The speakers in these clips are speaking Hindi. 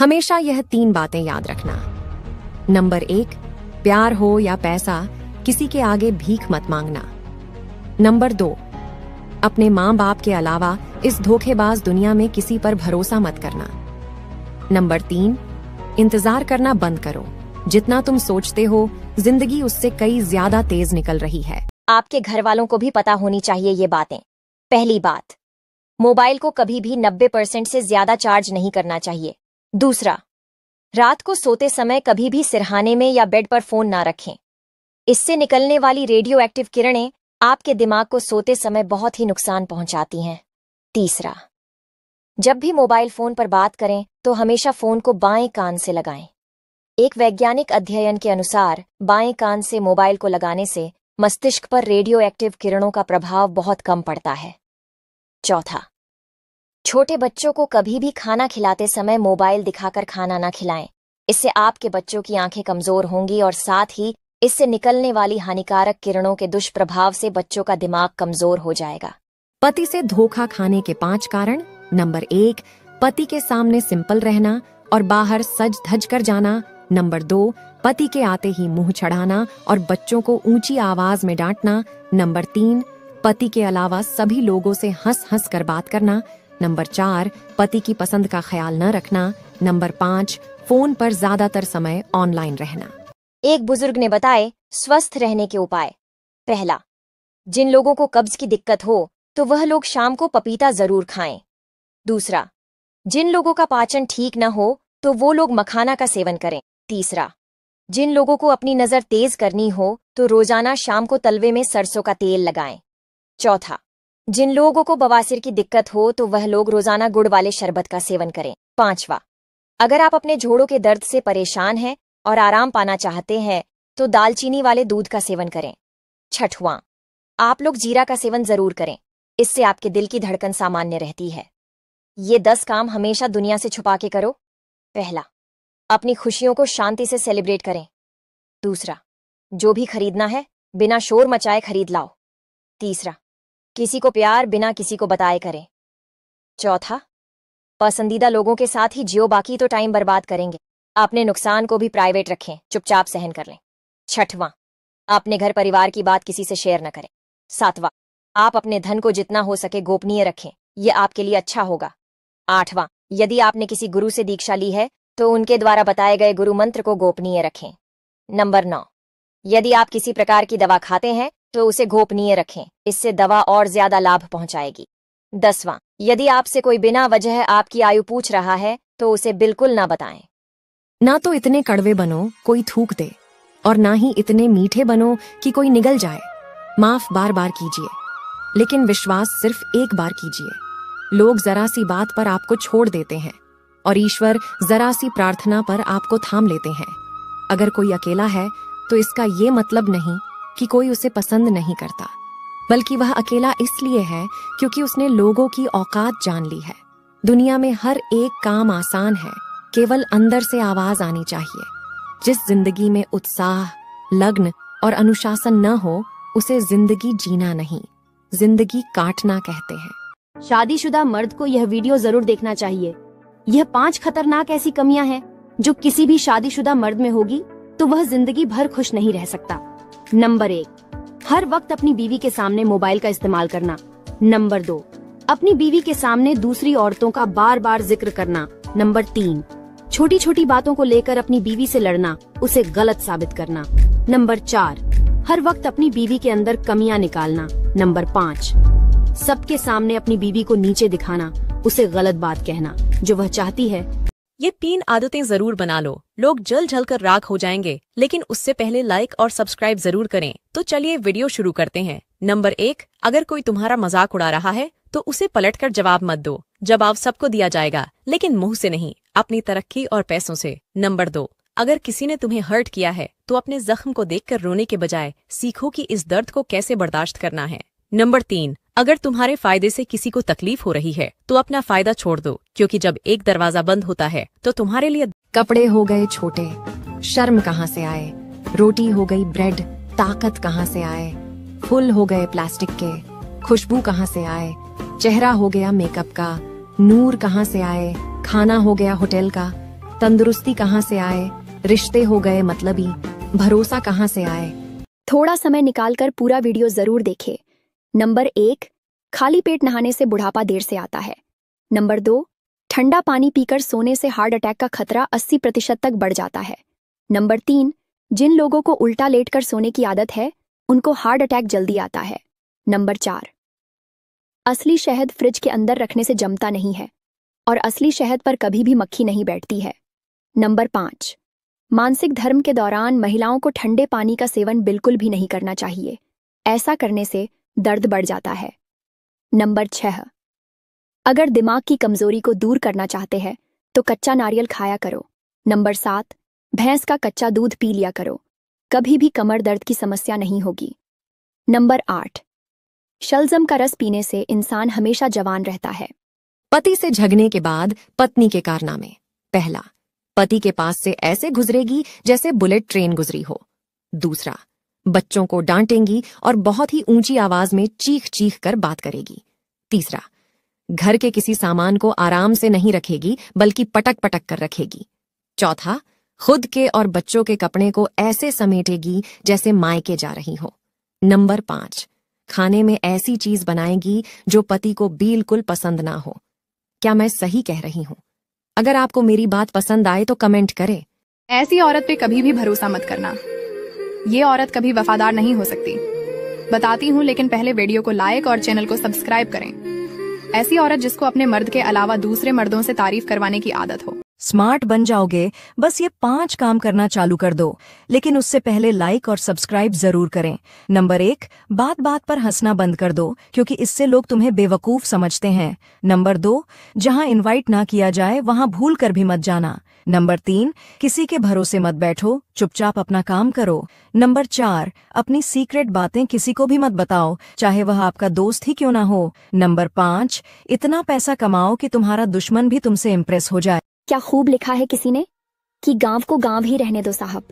हमेशा यह 3 बातें याद रखना। नंबर 1, प्यार हो या पैसा, किसी के आगे भीख मत मांगना। नंबर 2, अपने माँ बाप के अलावा इस धोखेबाज दुनिया में किसी पर भरोसा मत करना। नंबर 3, इंतजार करना बंद करो। जितना तुम सोचते हो जिंदगी उससे कई ज्यादा तेज निकल रही है। आपके घर वालों को भी पता होनी चाहिए ये बातें। पहली बात, मोबाइल को कभी भी 90% से ज्यादा चार्ज नहीं करना चाहिए। दूसरा, रात को सोते समय कभी भी सिरहाने में या बेड पर फोन ना रखें। इससे निकलने वाली रेडियो एक्टिव किरणें आपके दिमाग को सोते समय बहुत ही नुकसान पहुंचाती हैं। तीसरा, जब भी मोबाइल फोन पर बात करें तो हमेशा फोन को बाएं कान से लगाएं। एक वैज्ञानिक अध्ययन के अनुसार बाएं कान से मोबाइल को लगाने से मस्तिष्क पर रेडियो एक्टिव किरणों का प्रभाव बहुत कम पड़ता है। चौथा, छोटे बच्चों को कभी भी खाना खिलाते समय मोबाइल दिखाकर खाना ना खिलाएं। इससे आपके बच्चों की आंखें कमजोर होंगी और साथ ही इससे निकलने वाली हानिकारक किरणों के दुष्प्रभाव से बच्चों का दिमाग कमजोर हो जाएगा। पति से धोखा खाने के 5 कारण। नंबर 1, पति के सामने सिंपल रहना और बाहर सज धज कर जाना। नंबर 2, पति के आते ही मुंह चढ़ाना और बच्चों को ऊंची आवाज में डांटना। नंबर 3, पति के अलावा सभी लोगों से हंस हंस कर बात करना। नंबर 4, पति की पसंद का ख्याल न रखना। नंबर 5, फोन पर ज्यादातर समय ऑनलाइन रहना। एक बुजुर्ग ने बताए स्वस्थ रहने के उपाय। पहला, जिन लोगों को कब्ज की दिक्कत हो तो वह लोग शाम को पपीता जरूर खाएं। दूसरा, जिन लोगों का पाचन ठीक न हो तो वो लोग मखाना का सेवन करें। तीसरा, जिन लोगों को अपनी नजर तेज करनी हो तो रोजाना शाम को तलवे में सरसों का तेल लगाएं। चौथा, जिन लोगों को बवासीर की दिक्कत हो तो वह लोग रोजाना गुड़ वाले शरबत का सेवन करें। पांचवा, अगर आप अपने जोड़ों के दर्द से परेशान हैं और आराम पाना चाहते हैं तो दालचीनी वाले दूध का सेवन करें। छठवां, आप लोग जीरा का सेवन जरूर करें। इससे आपके दिल की धड़कन सामान्य रहती है। ये 10 काम हमेशा दुनिया से छुपा के करो। पहला, अपनी खुशियों को शांति से सेलिब्रेट करें। दूसरा, जो भी खरीदना है बिना शोर मचाए खरीद लाओ। तीसरा, किसी को प्यार बिना किसी को बताए करें। चौथा, पसंदीदा लोगों के साथ ही जियो, बाकी तो टाइम बर्बाद करेंगे। अपने नुकसान को भी प्राइवेट रखें, चुपचाप सहन कर लें। छठवां, अपने घर परिवार की बात किसी से शेयर न करें। सातवां, आप अपने धन को जितना हो सके गोपनीय रखें, यह आपके लिए अच्छा होगा। आठवां, यदि आपने किसी गुरु से दीक्षा ली है तो उनके द्वारा बताए गए गुरु मंत्र को गोपनीय रखें। नंबर 9, यदि आप किसी प्रकार की दवा खाते हैं तो उसे गोपनीय रखें, इससे दवा और ज्यादा लाभ पहुंचाएगी। 10वां, यदि आपसे कोई बिना वजह आपकी आयु पूछ रहा है तो उसे बिल्कुल ना बताएं। ना तो इतने कड़वे बनो कोई थूक दे और ना ही इतने मीठे बनो कि कोई निगल जाए। माफ बार बार कीजिए, लेकिन विश्वास सिर्फ एक बार कीजिए। लोग जरा सी बात पर आपको छोड़ देते हैं और ईश्वर जरा सी प्रार्थना पर आपको थाम लेते हैं। अगर कोई अकेला है तो इसका ये मतलब नहीं कि कोई उसे पसंद नहीं करता, बल्कि वह अकेला इसलिए है क्योंकि उसने लोगों की औकात जान ली है। दुनिया में हर एक काम आसान है, केवल अंदर से आवाज आनी चाहिए। जिस जिंदगी में उत्साह, लग्न और अनुशासन न हो उसे जिंदगी जीना नहीं, जिंदगी काटना कहते हैं। शादीशुदा मर्द को यह वीडियो जरूर देखना चाहिए। यह 5 खतरनाक ऐसी कमियां हैं जो किसी भी शादीशुदा मर्द में होगी तो वह जिंदगी भर खुश नहीं रह सकता। नंबर 1, हर वक्त अपनी बीवी के सामने मोबाइल का इस्तेमाल करना। नंबर 2, अपनी बीवी के सामने दूसरी औरतों का बार बार जिक्र करना। नंबर 3, छोटी छोटी बातों को लेकर अपनी बीवी से लड़ना, उसे गलत साबित करना। नंबर 4, हर वक्त अपनी बीवी के अंदर कमियां निकालना। नंबर 5, सबके सामने अपनी बीवी को नीचे दिखाना, उसे गलत बात कहना जो वह चाहती है। ये 3 आदतें जरूर बना लो। लोग जल जल कर राख हो जाएंगे, लेकिन उससे पहले लाइक और सब्सक्राइब जरूर करें। तो चलिए वीडियो शुरू करते हैं। नंबर 1, अगर कोई तुम्हारा मजाक उड़ा रहा है तो उसे पलटकर जवाब मत दो। जवाब सबको दिया जाएगा, लेकिन मुंह से नहीं, अपनी तरक्की और पैसों से। नंबर 2, अगर किसी ने तुम्हें हर्ट किया है तो अपने जख्म को देखकर रोने के बजाय सीखो कि इस दर्द को कैसे बर्दाश्त करना है। नंबर 3, अगर तुम्हारे फायदे से किसी को तकलीफ हो रही है तो अपना फायदा छोड़ दो, क्योंकि जब एक दरवाजा बंद होता है तो तुम्हारे लिए कपड़े हो गए छोटे, शर्म कहाँ से आए। रोटी हो गई ब्रेड, ताकत कहाँ से आए। फूल हो गए प्लास्टिक के, खुशबू कहाँ से आए। चेहरा हो गया मेकअप का, नूर कहाँ से आए। खाना हो गया होटल का, तंदुरुस्ती कहाँ से आए, रिश्ते हो गए मतलबी, भरोसा कहाँ से आए। थोड़ा समय निकालकर पूरा वीडियो जरूर देखें। नंबर 1, खाली पेट नहाने से बुढ़ापा देर से आता है। नंबर 2, ठंडा पानी पीकर सोने से हार्ट अटैक का खतरा 80% तक बढ़ जाता है। नंबर 3, जिन लोगों को उल्टा लेटकर सोने की आदत है उनको हार्ट अटैक जल्दी आता है। नंबर 4, असली शहद फ्रिज के अंदर रखने से जमता नहीं है और असली शहद पर कभी भी मक्खी नहीं बैठती है। नंबर 5, मासिक धर्म के दौरान महिलाओं को ठंडे पानी का सेवन बिल्कुल भी नहीं करना चाहिए, ऐसा करने से दर्द बढ़ जाता है। नंबर 6, अगर दिमाग की कमजोरी को दूर करना चाहते हैं तो कच्चा नारियल खाया करो। नंबर 7, भैंस का कच्चा दूध पी लिया करो, कभी भी कमर दर्द की समस्या नहीं होगी। नंबर 8, शलजम का रस पीने से इंसान हमेशा जवान रहता है। पति से झगड़ने के बाद पत्नी के कारनामे। पहला, पति के पास से ऐसे गुजरेगी जैसे बुलेट ट्रेन गुजरी हो। दूसरा, बच्चों को डांटेंगी और बहुत ही ऊंची आवाज में चीख चीख कर बात करेगी। तीसरा, घर के किसी सामान को आराम से नहीं रखेगी बल्कि पटक पटक कर रखेगी। चौथा, खुद के और बच्चों के कपड़े को ऐसे समेटेगी जैसे मायके जा रही हो। नंबर 5, खाने में ऐसी चीज बनाएगी जो पति को बिल्कुल पसंद ना हो। क्या मैं सही कह रही हूं? अगर आपको मेरी बात पसंद आए तो कमेंट करें। ऐसी औरत पे कभी भी भरोसा मत करना, ये औरत कभी वफादार नहीं हो सकती। बताती हूँ, लेकिन पहले वीडियो को लाइक और चैनल को सब्सक्राइब करें। ऐसी औरत जिसको अपने मर्द के अलावा दूसरे मर्दों से तारीफ करवाने की आदत हो। स्मार्ट बन जाओगे, बस ये 5 काम करना चालू कर दो, लेकिन उससे पहले लाइक और सब्सक्राइब जरूर करें। नंबर 1, बात बात पर हंसना बंद कर दो, क्योंकि इससे लोग तुम्हें बेवकूफ समझते हैं। नंबर 2, जहां इनवाइट ना किया जाए वहां भूल कर भी मत जाना। नंबर 3, किसी के भरोसे मत बैठो, चुपचाप अपना काम करो। नंबर 4, अपनी सीक्रेट बातें किसी को भी मत बताओ, चाहे वह आपका दोस्त ही क्यों ना हो। नंबर 5, इतना पैसा कमाओ कि तुम्हारा दुश्मन भी तुमसे इम्प्रेस हो जाए। क्या खूब लिखा है किसी ने कि गांव को गांव ही रहने दो साहब,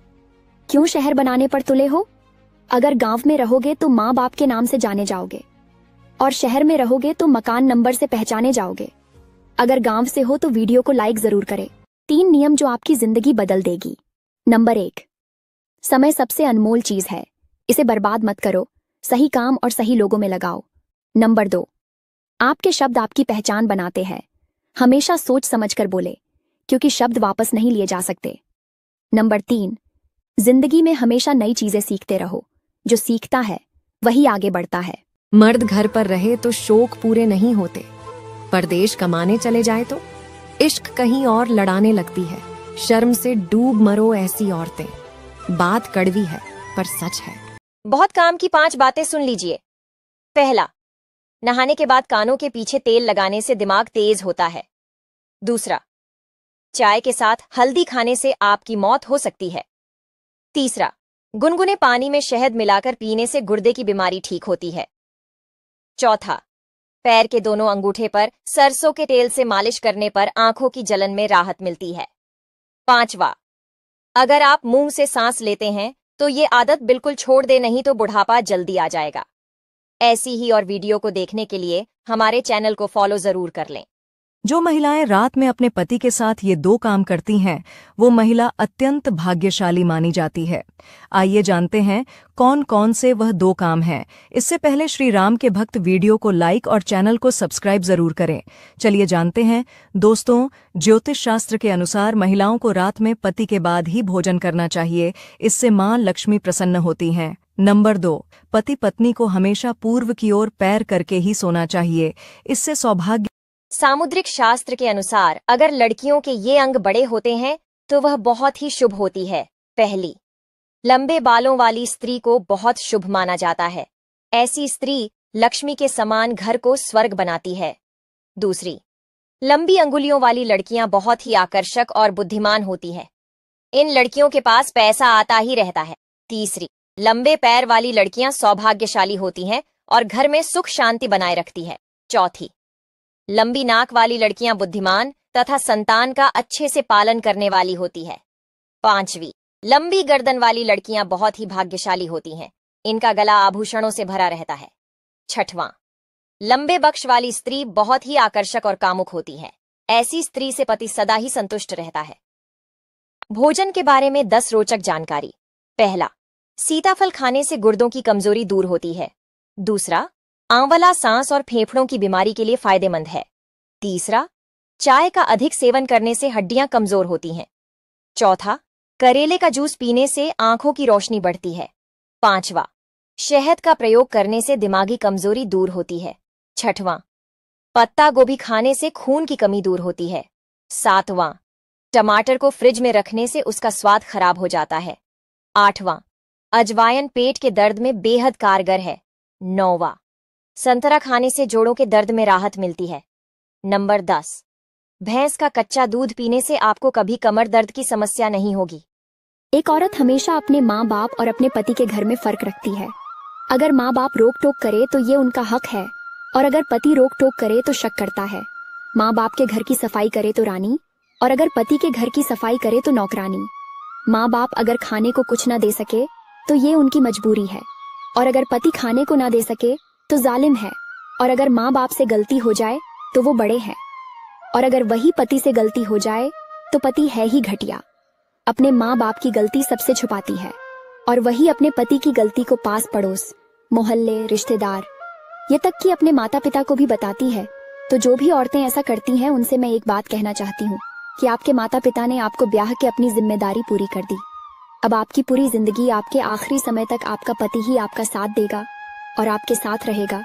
क्यों शहर बनाने पर तुले हो। अगर गांव में रहोगे तो माँ बाप के नाम से जाने जाओगे और शहर में रहोगे तो मकान नंबर से पहचाने जाओगे। अगर गांव से हो तो वीडियो को लाइक जरूर करें। 3 नियम जो आपकी जिंदगी बदल देगी। नंबर 1, समय सबसे अनमोल चीज है, इसे बर्बाद मत करो, सही काम और सही लोगों में लगाओ। नंबर 2, आपके शब्द आपकी पहचान बनाते हैं, हमेशा सोच समझ कर बोले, क्योंकि शब्द वापस नहीं लिए जा सकते। नंबर 3, जिंदगी में हमेशा नई चीजें सीखते रहो, जो सीखता है वही आगे बढ़ता है। मर्द घर पर रहे तो शौक पूरे नहीं होते, परदेश कमाने चले जाए तो इश्क कहीं और लड़ाने लगती है। शर्म से डूब मरो ऐसी औरतें। बात कड़वी है पर सच है। बहुत काम की 5 बातें सुन लीजिए। पहला, नहाने के बाद कानों के पीछे तेल लगाने से दिमाग तेज होता है। दूसरा, चाय के साथ हल्दी खाने से आपकी मौत हो सकती है। तीसरा, गुनगुने पानी में शहद मिलाकर पीने से गुर्दे की बीमारी ठीक होती है। चौथा, पैर के दोनों अंगूठे पर सरसों के तेल से मालिश करने पर आंखों की जलन में राहत मिलती है। 5वां, अगर आप मुंह से सांस लेते हैं तो ये आदत बिल्कुल छोड़ दे, नहीं तो बुढ़ापा जल्दी आ जाएगा। ऐसी ही और वीडियो को देखने के लिए हमारे चैनल को फॉलो जरूर कर लें। जो महिलाएं रात में अपने पति के साथ ये 2 काम करती हैं, वो महिला अत्यंत भाग्यशाली मानी जाती है। आइए जानते हैं कौन कौन से वह 2 काम हैं। इससे पहले श्री राम के भक्त वीडियो को लाइक और चैनल को सब्सक्राइब जरूर करें। चलिए जानते हैं। दोस्तों, ज्योतिष शास्त्र के अनुसार महिलाओं को रात में पति के बाद ही भोजन करना चाहिए, इससे मां लक्ष्मी प्रसन्न होती हैं। नंबर 2, पति पत्नी को हमेशा पूर्व की ओर पैर करके ही सोना चाहिए, इससे सौभाग्य। सामुद्रिक शास्त्र के अनुसार अगर लड़कियों के ये अंग बड़े होते हैं तो वह बहुत ही शुभ होती है। पहली, लंबे बालों वाली स्त्री को बहुत शुभ माना जाता है। ऐसी स्त्री लक्ष्मी के समान घर को स्वर्ग बनाती है। दूसरी, लंबी अंगुलियों वाली लड़कियां बहुत ही आकर्षक और बुद्धिमान होती हैं। इन लड़कियों के पास पैसा आता ही रहता है। तीसरी, लंबे पैर वाली लड़कियां सौभाग्यशाली होती हैं और घर में सुख शांति बनाए रखती है। चौथी, लंबी नाक वाली लड़कियां बुद्धिमान तथा संतान का अच्छे से पालन करने वाली होती है। 5वीं, लंबी गर्दन वाली लड़कियां बहुत ही भाग्यशाली होती हैं, इनका गला आभूषणों से भरा रहता है। 6वां, लंबे बक्श वाली स्त्री बहुत ही आकर्षक और कामुक होती है। ऐसी स्त्री से पति सदा ही संतुष्ट रहता है। भोजन के बारे में 10 रोचक जानकारी। पहला, सीताफल खाने से गुर्दों की कमजोरी दूर होती है। दूसरा, आंवला सांस और फेफड़ों की बीमारी के लिए फायदेमंद है। तीसरा, चाय का अधिक सेवन करने से हड्डियां कमजोर होती हैं। चौथा, करेले का जूस पीने से आंखों की रोशनी बढ़ती है। पांचवा, शहद का प्रयोग करने से दिमागी कमजोरी दूर होती है। छठवां, पत्ता गोभी खाने से खून की कमी दूर होती है। सातवां, टमाटर को फ्रिज में रखने से उसका स्वाद खराब हो जाता है। आठवां, अजवायन पेट के दर्द में बेहद कारगर है। नौवां, संतरा खाने से जोड़ों के दर्द में राहत मिलती है। नंबर 10, भैंस का कच्चा दूध पीने से आपको कभी कमर दर्द की समस्या नहीं होगी। एक औरत हमेशा अपने माँ बाप और अपने पति के घर में फर्क रखती है। अगर माँ बाप रोक टोक करे तो ये उनका हक है, और अगर पति रोक टोक करे तो शक करता है। माँ बाप के घर की सफाई करे तो रानी, और अगर पति के घर की सफाई करे तो नौकरानी। माँ बाप अगर खाने को कुछ ना दे सके तो ये उनकी मजबूरी है, और अगर पति खाने को ना दे सके तो जालिम है, और अगर माँ बाप से गलती हो जाए तो वो बड़े हैं, और अगर वही पति से गलती हो जाए तो पति है ही घटिया। अपने माँ बाप की गलती सबसे छुपाती है, और वही अपने पति की गलती को पास पड़ोस, मोहल्ले, रिश्तेदार, ये तक कि अपने माता पिता को भी बताती है। तो जो भी औरतें ऐसा करती हैं उनसे मैं एक बात कहना चाहती हूँ कि आपके माता पिता ने आपको ब्याह के अपनी जिम्मेदारी पूरी कर दी। अब आपकी पूरी जिंदगी, आपके आखिरी समय तक आपका पति ही आपका साथ देगा और आपके साथ रहेगा।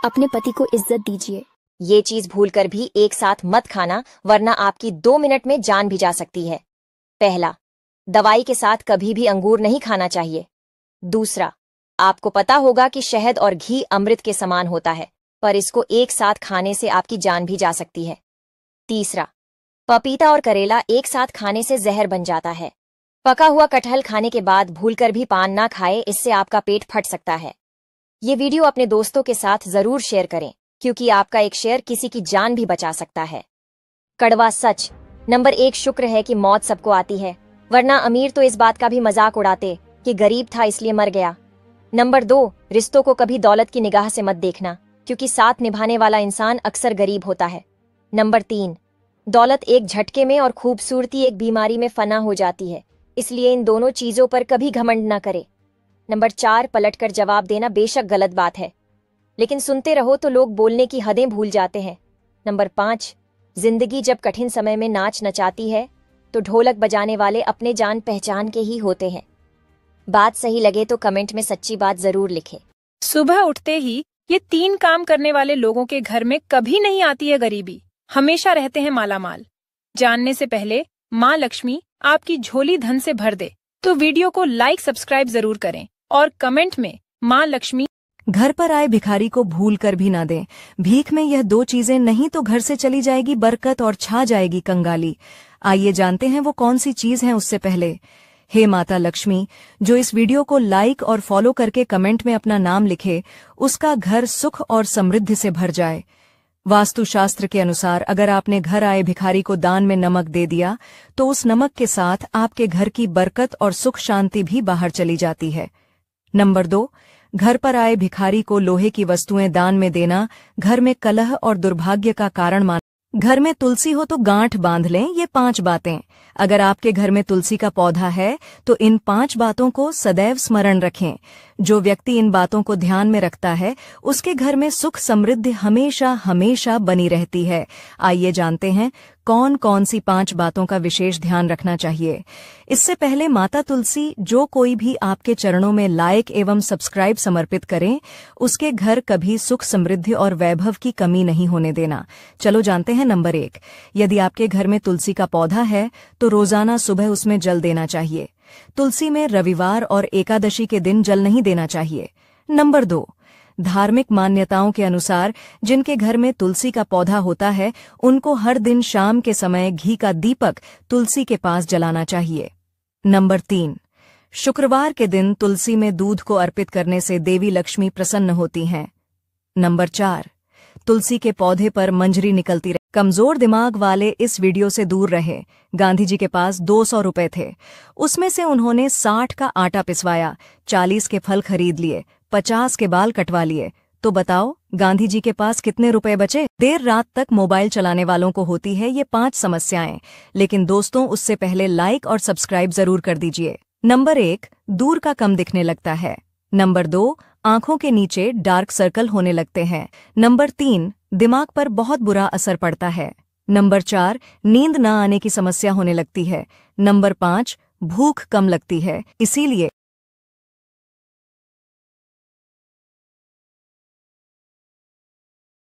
अपने पति को इज्जत दीजिए। ये चीज भूलकर भी एक साथ मत खाना, वरना आपकी 2 मिनट में जान भी जा सकती है। पहला, दवाई के साथ कभी भी अंगूर नहीं खाना चाहिए। दूसरा, आपको पता होगा कि शहद और घी अमृत के समान होता है, पर इसको एक साथ खाने से आपकी जान भी जा सकती है। तीसरा, पपीता और करेला एक साथ खाने से जहर बन जाता है। पका हुआ कटहल खाने के बाद भूलकर भी पान ना खाए, इससे आपका पेट फट सकता है। ये वीडियो अपने दोस्तों के साथ जरूर शेयर करें, क्योंकि आपका एक शेयर किसी की जान भी बचा सकता है। कड़वा सच। नंबर 1, शुक्र है कि मौत सबको आती है, वरना अमीर तो इस बात का भी मजाक उड़ाते कि गरीब था इसलिए मर गया। नंबर 2, रिश्तों को कभी दौलत की निगाह से मत देखना, क्योंकि साथ निभाने वाला इंसान अक्सर गरीब होता है। नंबर 3, दौलत एक झटके में और खूबसूरती एक बीमारी में फना हो जाती है, इसलिए इन दोनों चीजों पर कभी घमंड न करे। नंबर 4, पलटकर जवाब देना बेशक गलत बात है, लेकिन सुनते रहो तो लोग बोलने की हदें भूल जाते हैं। नंबर 5, जिंदगी जब कठिन समय में नाच नचाती है तो ढोलक बजाने वाले अपने जान पहचान के ही होते हैं। बात सही लगे तो कमेंट में सच्ची बात जरूर लिखें। सुबह उठते ही ये 3 काम करने वाले लोगों के घर में कभी नहीं आती है गरीबी, हमेशा रहते हैं मालामाल। जानने से पहले माँ लक्ष्मी आपकी झोली धन से भर दे, तो वीडियो को लाइक सब्सक्राइब जरूर करें और कमेंट में माँ लक्ष्मी। घर पर आए भिखारी को भूल कर भी ना दें। भीख में यह 2 चीजें नहीं तो घर से चली जाएगी बरकत और छा जाएगी कंगाली। आइए जानते हैं वो कौन सी चीज है। उससे पहले, हे माता लक्ष्मी, जो इस वीडियो को लाइक और फॉलो करके कमेंट में अपना नाम लिखे, उसका घर सुख और समृद्धि से भर जाए। वास्तुशास्त्र के अनुसार अगर आपने घर आए भिखारी को दान में नमक दे दिया तो उस नमक के साथ आपके घर की बरकत और सुख शांति भी बाहर चली जाती है। नंबर 2, घर पर आए भिखारी को लोहे की वस्तुएं दान में देना घर में कलह और दुर्भाग्य का कारण मान। घर में तुलसी हो तो गांठ बांध लें। ये 5 बातें। अगर आपके घर में तुलसी का पौधा है तो इन 5 बातों को सदैव स्मरण रखें। जो व्यक्ति इन बातों को ध्यान में रखता है उसके घर में सुख समृद्धि हमेशा हमेशा बनी रहती है। आइए जानते हैं कौन कौन सी 5 बातों का विशेष ध्यान रखना चाहिए। इससे पहले माता तुलसी, जो कोई भी आपके चरणों में लाइक एवं सब्सक्राइब समर्पित करें, उसके घर कभी सुख समृद्धि और वैभव की कमी नहीं होने देना। चलो जानते हैं। नंबर 1, यदि आपके घर में तुलसी का पौधा है तो रोजाना सुबह उसमें जल देना चाहिए। तुलसी में रविवार और एकादशी के दिन जल नहीं देना चाहिए। नंबर 2, धार्मिक मान्यताओं के अनुसार जिनके घर में तुलसी का पौधा होता है उनको हर दिन शाम के समय घी का दीपक तुलसी के पास जलाना चाहिए। नंबर 3, शुक्रवार के दिन तुलसी में दूध को अर्पित करने से देवी लक्ष्मी प्रसन्न होती हैं। नंबर 4, तुलसी के पौधे पर मंजरी निकलती रहे। कमजोर दिमाग वाले इस वीडियो से दूर रहे। गांधी जी के पास 200 रुपए थे, उसमें से उन्होंने 60 का आटा पिसवाया, 40 के फल खरीद लिए, 50 के बाल कटवा लिए। तो बताओ गांधी जी के पास कितने रुपए बचे? देर रात तक मोबाइल चलाने वालों को होती है ये 5 समस्याएं, लेकिन दोस्तों उससे पहले लाइक और सब्सक्राइब जरूर कर दीजिए। नंबर 1, दूर का कम दिखने लगता है। नंबर 2, आंखों के नीचे डार्क सर्कल होने लगते हैं। नंबर 3, दिमाग पर बहुत बुरा असर पड़ता है। नंबर 4, नींद न आने की समस्या होने लगती है। नंबर 5, भूख कम लगती है। इसीलिए